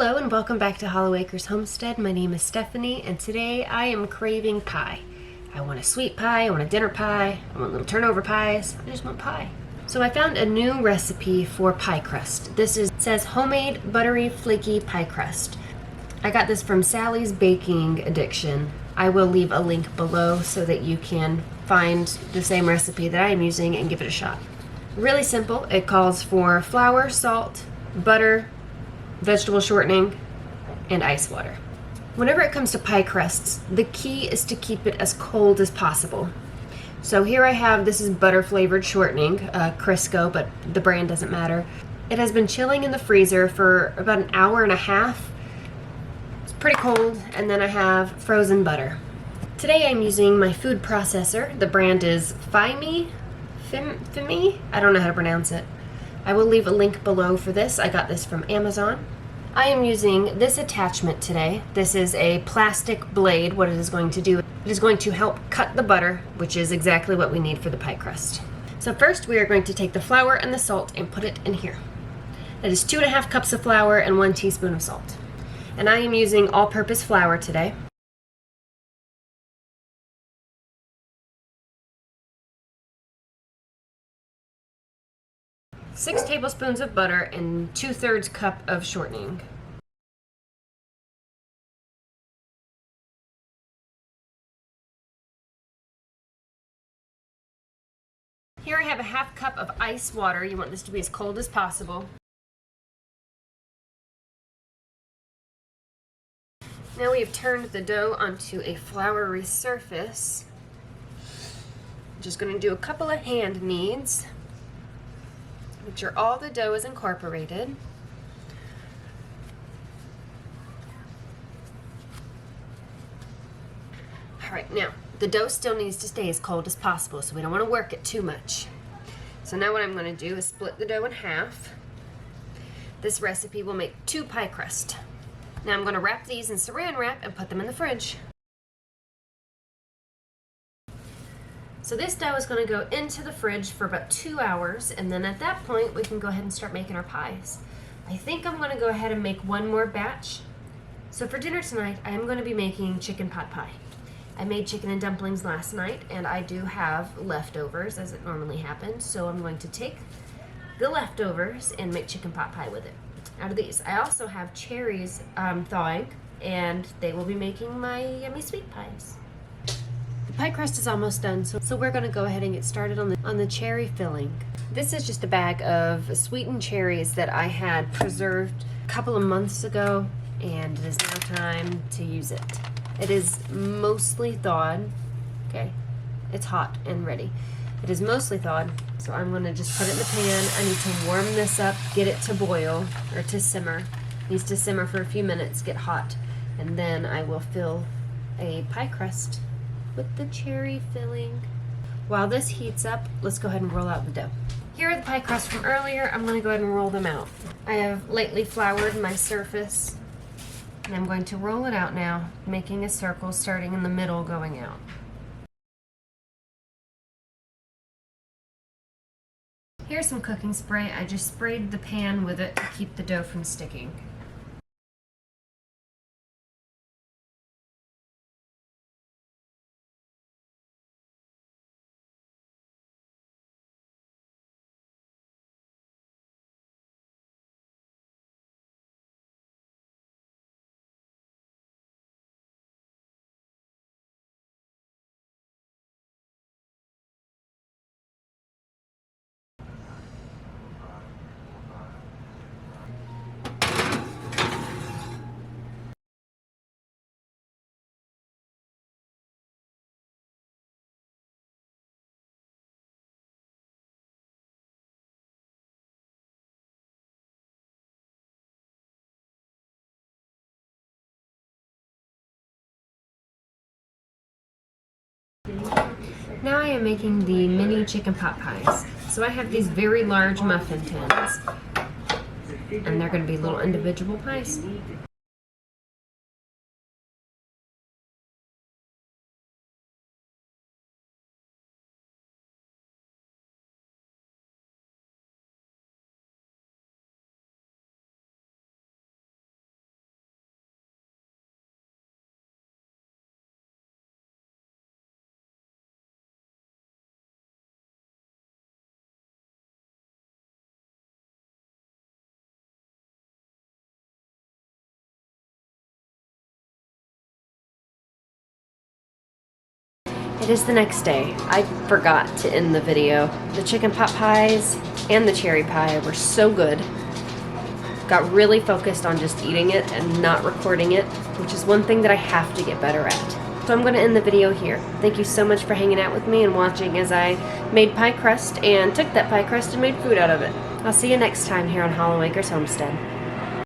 Hello and welcome back to Hollow Acres Homestead. My name is Stephanie and today I am craving pie. I want a sweet pie, I want a dinner pie, I want little turnover pies, I just want pie. So I found a new recipe for pie crust. It says homemade buttery flaky pie crust. I got this from Sally's Baking Addiction. I will leave a link below so that you can find the same recipe that I am using and give it a shot. Really simple. It calls for flour, salt, butter, vegetable shortening, and ice water. Whenever it comes to pie crusts, the key is to keep it as cold as possible. So here I have, this is butter flavored shortening, Crisco, but the brand doesn't matter. It has been chilling in the freezer for about an hour and a half. It's pretty cold, and then I have frozen butter. Today I'm using my food processor. The brand is Fimi? I don't know how to pronounce it. I will leave a link below for this. I got this from Amazon. I am using this attachment today. This is a plastic blade. What it is going to do, it is going to help cut the butter, which is exactly what we need for the pie crust. So first we are going to take the flour and the salt and put it in here. That is 2.5 cups of flour and 1 teaspoon of salt. And I am using all-purpose flour today. Six tablespoons of butter and 2/3 cup of shortening. Here I have a 1/2 cup of ice water. You want this to be as cold as possible. Now we have turned the dough onto a floury surface. I'm just going to do a couple of hand kneads. Make sure all the dough is incorporated. Alright, now the dough still needs to stay as cold as possible, so we don't want to work it too much. So now what I'm going to do is split the dough in half. This recipe will make 2 pie crust. Now I'm going to wrap these in saran wrap and put them in the fridge. So this dough is going to go into the fridge for about 2 hours, and then at that point we can go ahead and start making our pies. I think I'm going to go ahead and make one more batch. So for dinner tonight I am going to be making chicken pot pie. I made chicken and dumplings last night and I do have leftovers as it normally happens, so I'm going to take the leftovers and make chicken pot pie with it out of these. I also have cherries thawing, and they will be making my yummy sweet pies. The pie crust is almost done, so we're going to go ahead and get started on the cherry filling. This is just a bag of sweetened cherries that I had preserved a couple of months ago, and it is now time to use it. It is mostly thawed. Okay, it's hot and ready. It is mostly thawed, so I'm going to just put it in the pan. I need to warm this up, get it to boil, or to simmer. It needs to simmer for a few minutes, get hot, and then I will fill a pie crust with the cherry filling. While this heats up, let's go ahead and roll out the dough. Here are the pie crusts from earlier. I'm going to go ahead and roll them out. I have lightly floured my surface, and I'm going to roll it out now, making a circle starting in the middle going out. Here's some cooking spray. I just sprayed the pan with it to keep the dough from sticking. Now I am making the mini chicken pot pies. So I have these very large muffin tins, and they're going to be little individual pies. It is the next day. I forgot to end the video. The chicken pot pies and the cherry pie were so good. Got really focused on just eating it and not recording it, which is one thing that I have to get better at. So I'm going to end the video here. Thank you so much for hanging out with me and watching as I made pie crust and took that pie crust and made food out of it. I'll see you next time here on Hollowacres Homestead.